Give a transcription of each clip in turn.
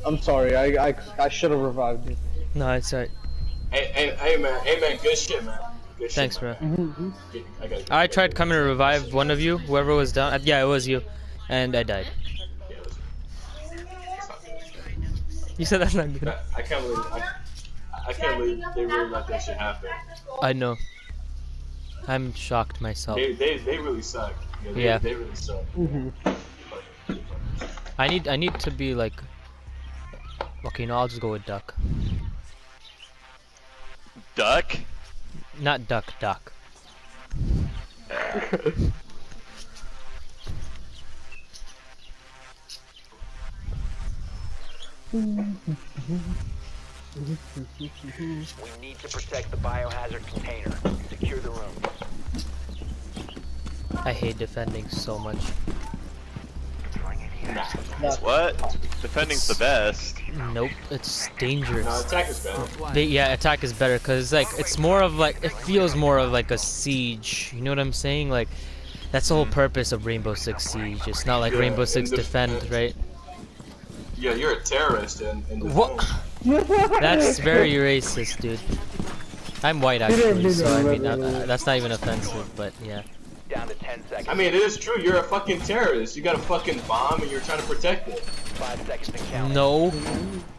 I'm sorry. I should have revived you. No, it's alright. Hey man, good shit, man. Good Thanks, shit, bro. I I tried coming to revive one of you, whoever was down. Yeah, it was you, and I died. Yeah, it was, it's not good. You said that's not good. I can't believe they really let that shit happen. I know. I'm shocked myself. They really suck. Yeah. They really suck. I need to be like. Okay, no, I'll just go with duck. Duck? Not duck, duck. We need to protect the biohazard container. Secure the room. I hate defending so much. What? Defending's the best. Nope, it's dangerous. No, attack is better. Yeah, attack is better because like it's more of like it feels more of like a siege. You know what I'm saying? Like that's the whole purpose of Rainbow Six Siege. It's not like Rainbow Six Defend, right? Yeah, you're a terrorist and What? That's very racist, dude. I'm white actually, so I mean that's not even offensive, but yeah. Down to 10 seconds. I mean, it is true. You're a fucking terrorist. You got a fucking bomb and you're trying to protect it. 5 seconds and count. No.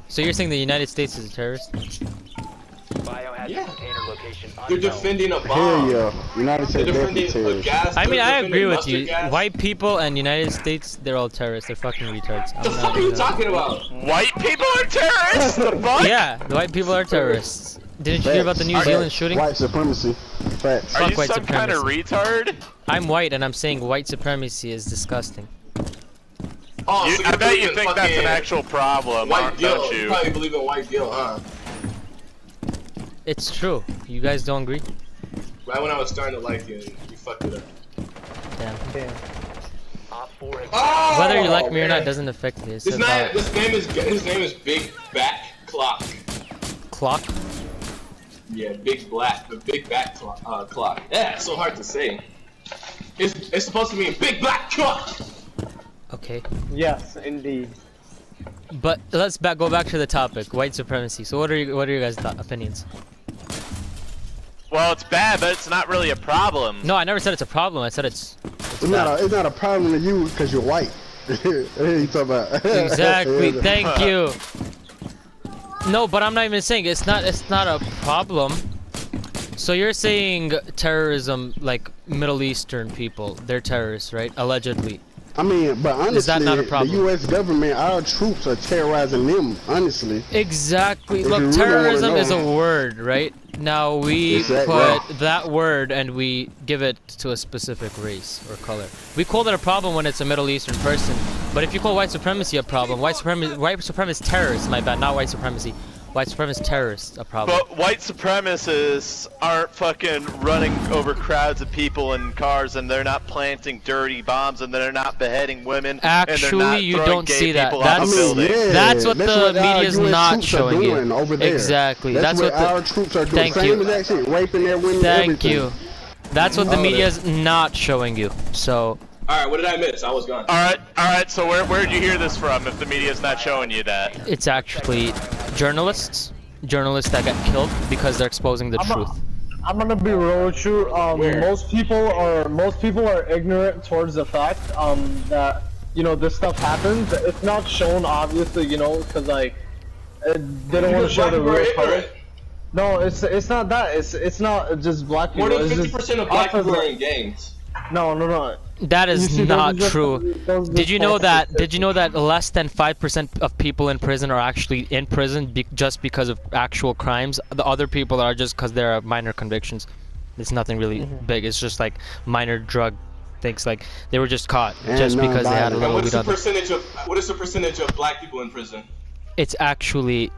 So you're saying the United States is a terrorist? Biohazard container location They're unknown. defending a bomb. Hell yeah. United They're States defending definitely a terrorists. gas. I mean, they're I defending agree with mustard you. gas. White people and United States, they're all terrorists. They're fucking retards. I'm The not fuck are you even- talking about? White people are terrorists? The fuck? Yeah, the white people are terrorists. Didn't you hear about the New Zealand shooting? White supremacy. Facts. Are Fuck you white some kind of supremacy. retard? I'm white and I'm saying white supremacy is disgusting. Oh, so I you're bet you believing think that's an fucking actual problem, white deal. don't You you? probably believe in white deal, huh? It's true. You guys don't agree? Right when I was starting to like you, you fucked it up. Damn. Damn. Op 4 has Oh, Whether you like me or man. not doesn't affect me. It's His about name is Big Back Clock. clock. Yeah, big back clock. Yeah, it's so hard to say. It's supposed to mean big black clock. Okay. Yes, indeed. But let's go back to the topic, white supremacy. So what are your guys' opinions? Well, it's bad, but it's not really a problem. No, I never said it's a problem. I said it's It's bad. not a problem to you because you're white. What are you talking about? Exactly. Thank you. No, but I'm not even saying it's not a problem. So you're saying terrorism, like Middle Eastern people, they're terrorists, right? Allegedly. I mean, but honestly, Is that not a the problem? U.S. government, our troops are terrorizing them, honestly. Exactly. If you Look, really terrorism wanna is a know. word, right? Now we Exactly. put that word and we give it to a specific race or color. We call it a problem when it's a Middle Eastern person. But if you call white supremacy a problem, white supremacist terrorists, my bad, not white supremacy. White supremacist terrorists a problem. But white supremacists aren't fucking running over crowds of people in cars, and they're not planting dirty bombs, and they're not beheading women. and Actually, they're not you throwing don't gay see that. people off That's- the building. yeah, That's what that's the our media's US not troops are showing you. doing over there. Exactly. That's That's what what our troops are doing. Thank Same you. as that shit, raping their women. Thank everything. you. That's what the All that. media's not showing you. So All right, what did I miss? I was gone. All right. So where did you hear this from? If the media's not showing you that, it's actually journalists that got killed because they're exposing the truth. I'm gonna be real with you. Most people are ignorant towards the fact that this stuff happens. It's not shown obviously, because like they don't want to show the real color. No, it's not that. It's not just black people. More than It's 50% of black people are in gangs. No. That You is see, not those are true. those are Did you know false that? statistics. Did you know that less than 5% of people in prison are actually in prison just because of actual crimes? The other people are just because there are minor convictions. It's nothing really big. It's just like minor drug things. Like they were just caught And just because they had a nonviolent. little What weed on them. What is the percentage of black people in prison? It's actually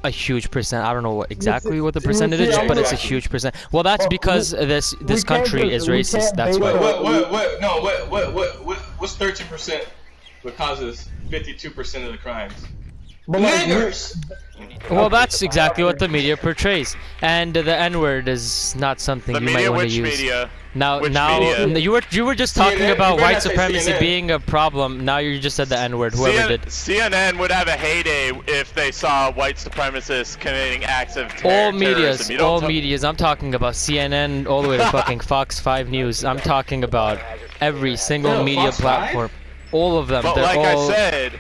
a huge percent. I don't know exactly what the you percentage see, is, I'm but it's a exactly. huge percent. Well, that's because this we can't country is we racist. can't That's base why. it- What's 13%? What causes 52% of the crimes? But like, Niggers! Well, that's exactly what the media portrays, and the N-word is not something The you might media, want to which use. media? Now, Which now media? you were just talking CNN, about you better white not say supremacy CNN. being a problem. Now you just said the N-word. Whoever did. CNN would have a heyday if they saw white supremacists committing acts of All terrorism. medias, You don't all ta- medias. I'm talking about CNN all the way to fucking Fox 5 News. I'm talking about every single No, media Fox 5? platform. All of them. But They're like all... I said,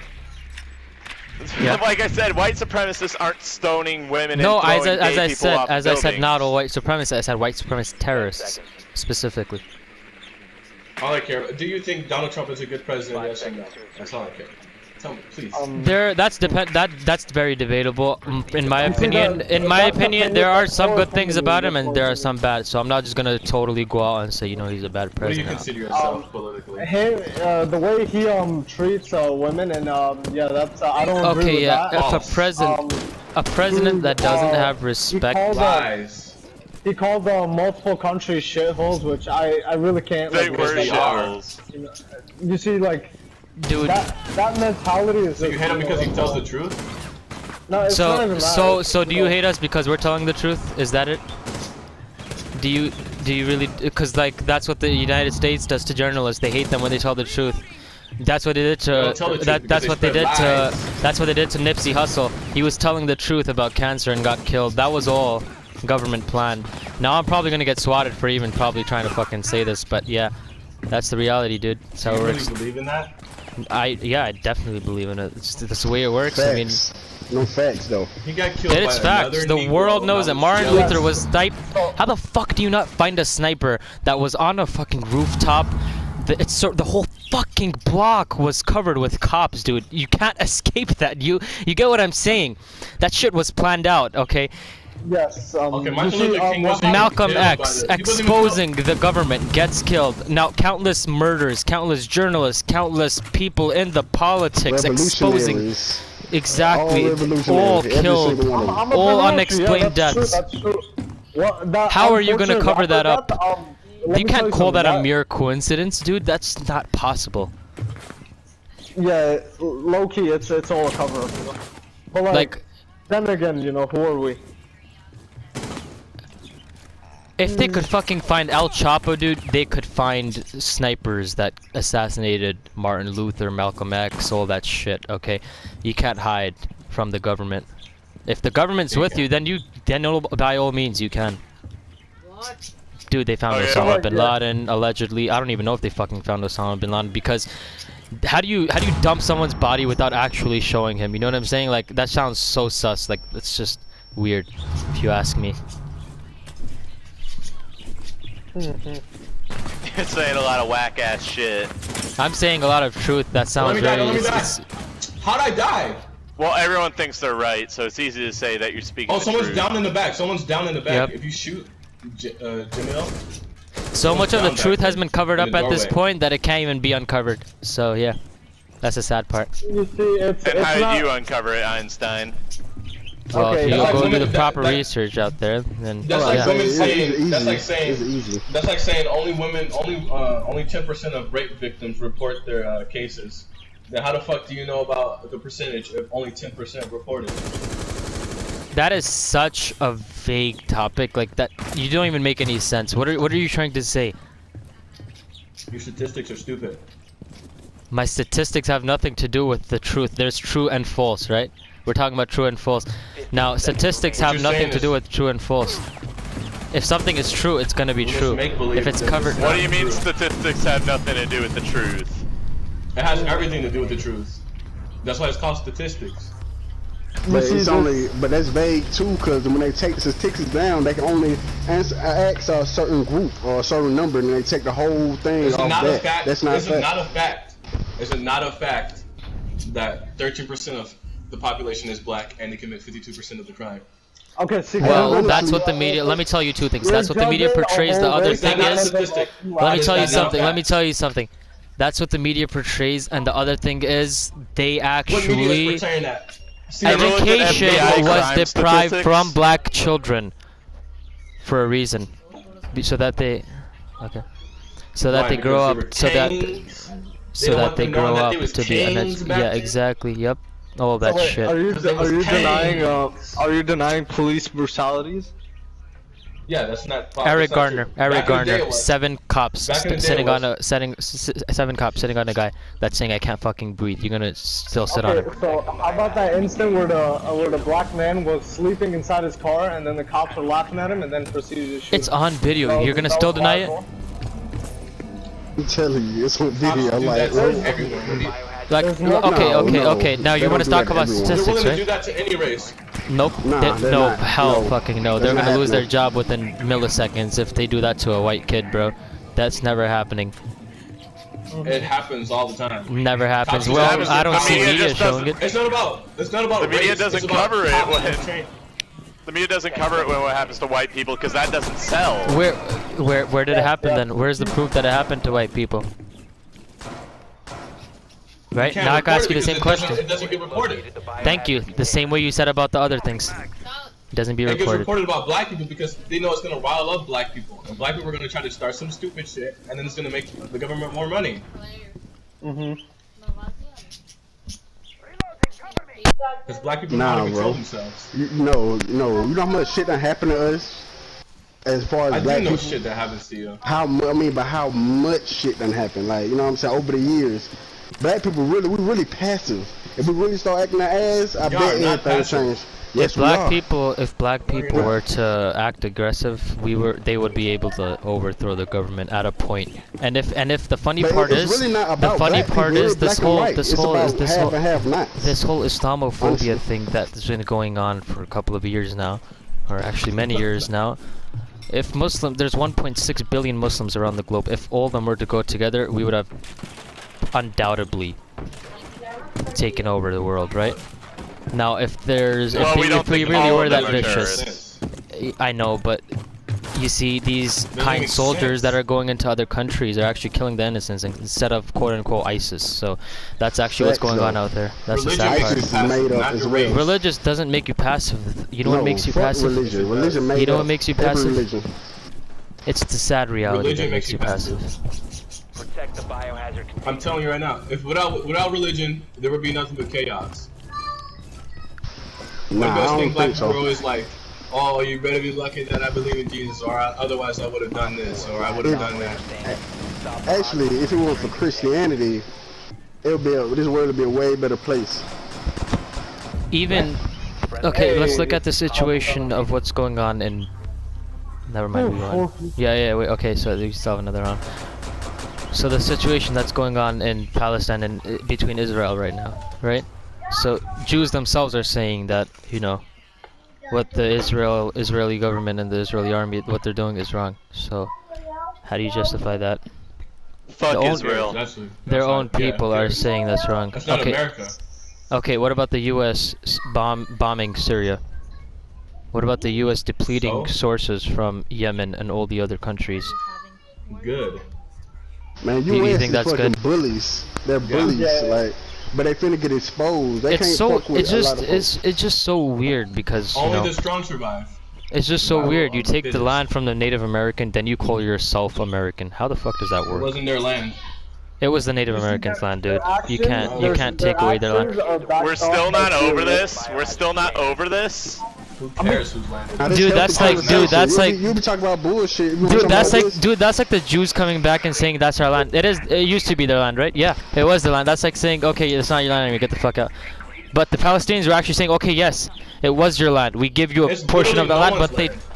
Yeah. like I said, white supremacists aren't stoning women No, and throwing gay people off as I said, buildings. not all white supremacists. I said white supremacist terrorists, specifically. All I care. Do you think Donald Trump is a good president? Yes or no? That's all I care. Tell me, please. That's very debatable. In my opinion, there are some good things about him and there are some bad. So I'm not just gonna totally go out and say, you know, he's a bad What do you president. consider yourself politically? the way he treats women and yeah, that's I don't agree Okay, with yeah. that. If a president that doesn't have respect. Lies. He called multiple countries shitholes, which I really can't. They like, were they are. shitholes. you know, you see, like Dude. that mentality is. So you hate him because he tells the truth? No, it's not even that. So do you hate us because we're telling the truth? Is that it? Do you really? Because like that's what the United States does to journalists. They hate them when they tell the truth. That's what they did don't to tell the truth that's because what they they did spread to lies. that's what they did to Nipsey Hussle. He was telling the truth about cancer and got killed. That was all government plan. Now I'm probably gonna get swatted for even probably trying to fucking say this, but yeah, that's the reality, dude. That's how Do it you works. really believe in that? I definitely believe in it. That's the way it works. I mean, Facts. No facts though. He got killed it's by facts. another The Negro world knows that that was Martin jealous. Luther was sniped. How the fuck do you not find a sniper that was on a fucking rooftop? The whole fucking block was covered with cops, dude. You can't escape that. You get what I'm saying? That shit was planned out, okay? Yes. Okay, You Martin see, Luther King what wasn't even Malcolm killed by X the- he wasn't even exposing the government gets killed. Now countless murders, countless journalists, countless people in the politics exposing Revolutionaries. exactly All revolutionaries, all every killed. single one of them. I'm a all believer, unexplained yeah, deaths. That's true. How are you gonna cover that up? Let You me tell can't call something, that a mere coincidence, dude. That's not possible. Yeah, low key, it's all a cover up. You know? But Like, then again, you know, who are we? if they could fucking find El Chapo, dude, they could find snipers that assassinated Martin Luther, Malcolm X, all that shit, okay? You can't hide from the government. If the government's with you, then by all means you can. Dude, they found Oh, yeah? Osama bin Yeah. Laden, allegedly. I don't even know if they fucking found Osama bin Laden, because how do you dump someone's body without actually showing him? You know what I'm saying? Like, that sounds so sus. Like, it's just weird, if you ask me. You're saying a lot of whack ass shit. I'm saying a lot of truth that sounds Let me die, very... let me die. it's- How'd I die? Well, everyone thinks they're right, so it's easy to say that you're speaking Oh, the someone's truth. down in the back. Someone's down in the back. Yep. If you shoot Jamil, So much of the down back truth has there been covered in up the at this doorway. point that it can't even be uncovered. So yeah, that's the sad part. You see, it's And how not. did you uncover it, Einstein? Well, Okay, if you that's like go do women- the that- proper that- research out there, then that's like yeah. women It's saying. easy. That's like It's saying. easy. That's like saying only 10% of rape victims report their cases. Then how the fuck do you know about the percentage if only 10% reported? That is such a vague topic. Like that, you don't even make any sense. What are you trying to say? Your statistics are stupid. My statistics have nothing to do with the truth. There's true and false, right? We're talking about true and false. Now, statistics What have you're nothing saying to is- do with true and false. If something is true, it's gonna be Well, it's true. make-believe, If it's then covered, it's What not do you mean true. statistics have nothing to do with the truth? It has everything to do with the truth. That's why it's called statistics. But see it's this- only, but that's vague too, because when they take the statistics down, they can only ask a certain group or a certain number, and they take the whole thing Is it off not a that. fact? That's not Is it fact. not a fact? Is it not a fact that 13% of the population is black and they commit 52% of the crime? Okay, see, well, honestly, that's what the media. Let me tell you two things. That's what the media You're portrays. The judging a other whole thing race. is, Statistic. let me tell you That's not a something. Let fact. me tell you something. That's what the media portrays, and the other thing is they What media actually is portraying that? See, Everyone looked at education FBI was crime deprived statistics. from black children for a reason, so that they Why? they grow Because up they were so that kings? so don't that want they them knowing grow that up they was to be kings back yeah, then? exactly, yep. all that Wait, shit. Are you Because it was pain. are you denying police brutalities? Yeah, that's not. Eric that's not Garner, true. Eric Back in the day Garner, it was. 7 cops Back in the day sitting it on was. a seven cops sitting on a guy that's saying I can't fucking breathe. You're gonna still sit on Okay, him. so how about that instant where the black man was sleeping inside his car and then the cops were laughing at him and then proceeded to shoot It's him? on video. You're gonna That still was deny it? liable. I'm telling you, it's on Cops video. do Like, that to everyone. Like, There's no- okay. Now they you want to don't talk do that to about everyone. They're statistics, willing to do right? that to any race. Nope. Nah, they're no, not. hell No. fucking no. That's They're not gonna lose their happening. job within milliseconds if they do that to a white kid, bro. That's never happening. It happens all the time. Never happens. Cops Well, happens. I don't The see media media just showing it. It's not about. It's not about. The media race. doesn't It's about cover it cops when- train- The media doesn't cover it when what happens to white people because that doesn't sell. Where did it happen then? Where's the proof that it happened to white people? Right? Can't Now I can report ask you it the same because question. It doesn't get reported. Thank you. The same way you said about the other things. It doesn't be It gets reported. reported about black people because they know it's gonna rile up black people, and black people are gonna try to start some stupid shit, and then it's gonna make the government more money. Because black people know how Nah, to control bro. themselves. you know how much shit that happened to us as far as I do black know people. shit that happens to you. How much shit done happened? Like, you know what I'm saying? Over the years, black people we really passive. If we really start acting our ass, I Y'all bet are not everything passive. change. If Yes, we black are. people were to act aggressive, they would be able to overthrow the government at a point. And if the funny But part it's is, really not the about funny black part people, is it's black and white. It's about half and half nots. this whole Islamophobia Honestly. thing that's been going on for a couple of years now, or actually many years now. If there's 1.6 billion Muslims around the globe. If all of them were to go together, we would have undoubtedly taken over the world, right? Now, if there's, Well, we don't if we think really all were of that them are vicious, I know, but you see, these Doesn't kind make soldiers sense. that are going into other countries are actually killing the innocents instead of quote unquote ISIS. So that's actually what's Facts, going on though. out there. That's the Religion sad makes part. you ISIS is passive, made up not as your well. race. Religious doesn't make you passive. You know what makes you fuck passive? Religion. Religion made You know up what makes you every passive? religion. It's the sad reality Religion that makes you passive. Protect the biohazard container. I'm telling you right now, if without religion, there would be nothing but chaos. Nah, The I best don't thing black think people are so. always like, oh, you better be lucky that I believe in Jesus, or otherwise I would have done this, or I would have done that. Actually, if it weren't for Christianity, this world would be a way better place. Even okay, let's look at the situation of what's going on in. Never mind, we won. Yeah, wait, okay, so we still have another round. So the situation that's going on in Palestine and between Israel right now, right? So Jews themselves are saying that, you know, what the Israeli government and the Israeli army, what they're doing is wrong. So how do you justify that? Fuck own- Israel. Their own not- yeah, people are yeah. saying that's wrong. That's not Okay, America. okay, what about the U.S. Bombing Syria? What about the U.S. depleting So? sources from Yemen and all the other countries? Good. Man, Do you US think is that's fucking good? bullies. They're bullies, Yeah. like, but they finna get exposed. They It's can't so fuck with a lot of folks. it's just so weird because you Only know the strong survive. it's just so Survival weird. You of the take the fittest. land from the Native American, then you call yourself American. How the fuck does that It work? wasn't their land. It was the Native Americans' land, dude. You can't Their take away their land. actions are backed We're off still by not over theory. this. We're still not over this. Who cares whose land it Now, is? this Dude, healthy that's like- conversation. dude, that's like- You be talking about bullshit. You be Dude, talking that's about like, this. dude, that's like the Jews coming back and saying that's our land. It used to be their land, right? Yeah, it was their land. That's like saying, okay, it's not your land anymore, get the fuck out. But the Palestinians were actually saying, okay, yes, it was your land. We give you a It's portion of the literally land, no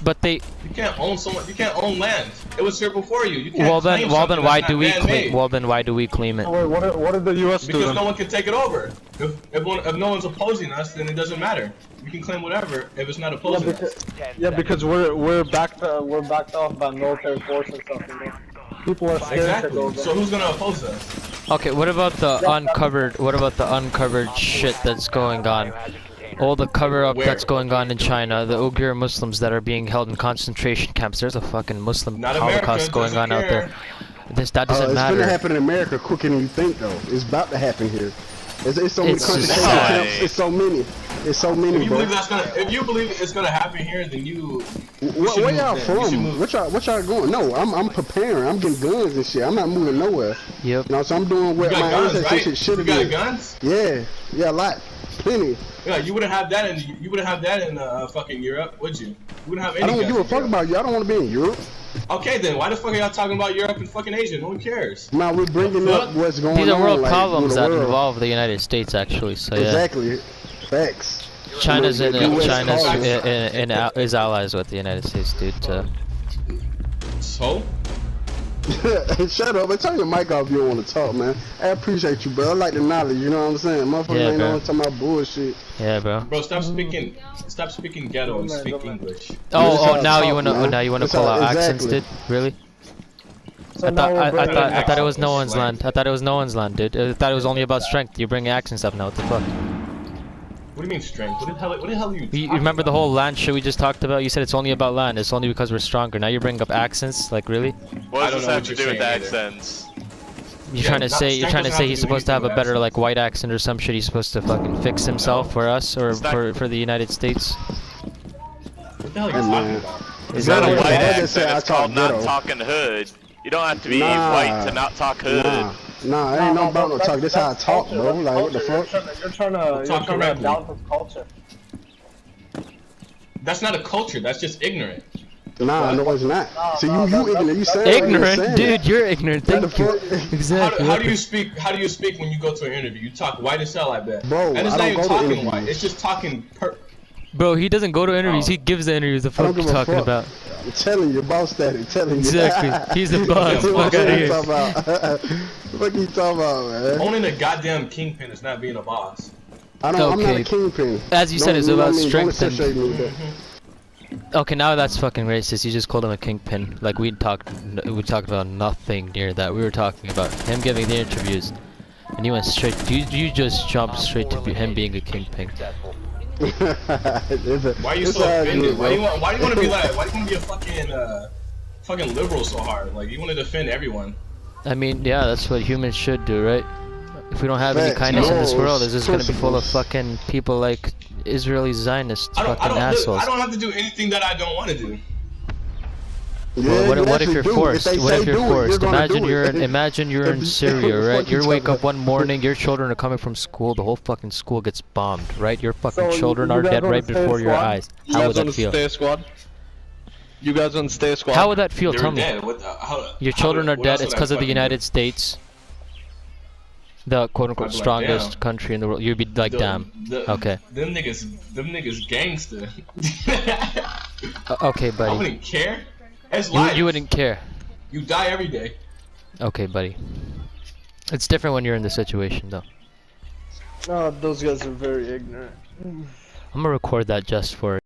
but one's they, You can't own someone. You can't own land. It was here before you. You can't well claim then, something why that's do not we claim? man-made. Well then, why do we claim it? Wait, what did the U.S. do Because then? no one can take it over. If no one's opposing us, then it doesn't matter. We can claim whatever if it's not Yeah, opposing us. because, yeah, because we're backed off by military force and stuff. You know? People are scared to Exactly. go So there. who's gonna oppose us? Okay, what about the uncovered? What about the uncovered shit that's going on? All the cover-up Where? that's going on in China, the Uyghur Muslims that are being held in concentration camps. There's a fucking Muslim Not America, Holocaust going doesn't on out there. care. That doesn't It's matter. gonna happen in America quicker than you think, though. It's about to happen here. It's so many It's concentration just- camps. It's so many. It's so many, If you bro. believe if you believe it's gonna happen here, then you. Where y'all move then. You should from? move. What y'all going? No, I'm preparing. I'm getting guns and shit. I'm not moving nowhere. Yep. No, so I'm doing what You my got guns, ancestors right? should You have got done. guns? Yeah, a lot, plenty. Yeah, you wouldn't have that in fucking Europe, would you? You wouldn't have any I don't guns give a in fuck Europe. about you. I don't want to be in Europe. Okay, then why the fuck are y'all talking about Europe and fucking Asia? No one cares. Now we're bringing up what's going on. These are world like, problems with the that world. involve the United States, actually. So yeah. Exactly. Facts. China's The US China's causes. is allies with the United States, dude. So? Shut up, man. Turn your mic off if you don't want to talk, man. I appreciate you, bro. I like the knowledge, you know what I'm saying? Motherfuckers Yeah, ain't bro. no talking about bullshit. Yeah, bro. Bro, stop speaking ghetto and speak English. Oh, now talk, you wanna man. now you wanna That's pull how- out accents, exactly. dude? Really? So I now we're bringing I thought it was no accents. one's land. I thought it was no one's land, dude. I thought it was only about strength. You're bringing accents up now. What the fuck? What do you mean strength? What the hell are you You remember the whole land shit we just talked about? You said it's only about land. It's only because we're stronger. Now you're bringing up accents. Like really? What I does don't this know have what to you're do with saying either. accents? You're Yeah, trying to not- say strength doesn't he's do supposed to have a anything with better like accents. white accent or some shit. He's supposed to fucking fix himself for us or It's not- for the United States. What the hell are you Hey, talking man. about? Is No, that no, like no, White I just accent, said I it's called talk not ghetto. talking hood. You don't have to be Nah. white to not talk hood. Nah, I ain't no about no talk. This how I that's talk, culture, bro. that's Like, what the culture. fuck? You're trying Talk to correctly. down his culture. That's not a culture. That's just ignorant. Nah, no, it's not. See, you ignorant. You saying ignorant, dude? You're ignorant. What the Thank you. fuck? Exactly. How what do the- you speak? How do you speak when you go to an interview? You talk white as hell, I bet. Bro, and it's I not don't even go to talking interviews. white. It's just talking. Bro, he doesn't go to interviews. Oh. He gives the interviews. The I don't fuck you give a talking fuck. about? I'm telling you, boss daddy, telling you. Exactly. He's the boss. Yeah, Fuck boss out of daddy. here. What you talking about, man? Owning a goddamn kingpin is not being a boss. I'm not Okay. a kingpin. As you said, Don't- it's you know about what I mean? strength Don't and- associate me with that. Okay, now that's fucking racist. You just called him a kingpin. Like we talked about nothing near that. We were talking about him giving the interviews, and you went straight. You just jumped straight to him being a kingpin. Why are you so offended? Why do you want to be like? Why do you want to be a fucking liberal so hard? Like you want to defend everyone. I mean, yeah, that's what humans should do, right? If we don't have any Facts, kindness in this morals, world, it's just gonna be full of principles. fucking people like Israeli Zionists, fucking I assholes. don't have to do anything that I don't want to do. Yeah, What you if actually you're do. forced? they What say if you're do it, forced? gonna Imagine do you're it. imagine you're If in you- Syria, what right? the You fuck wake you up one morning, your children are coming from school, the whole fucking school gets bombed, right? Your fucking So, children you are guys dead wanna right stay before your squad? eyes. You How guys would that want to feel? stay squad? You guys want to stay squad? How would that feel? They're Tell me. dead. Your children are what dead. else It's would I because of the fucking United do? States, the quote unquote I'd be like, strongest damn. country in the world. You'd be like, damn. Okay. Them niggas gangster. Okay, I buddy. wouldn't care. It's life. You wouldn't care. You die every day. Okay, buddy. It's different when you're in the situation, though. No, those guys are very ignorant. I'm gonna record that just for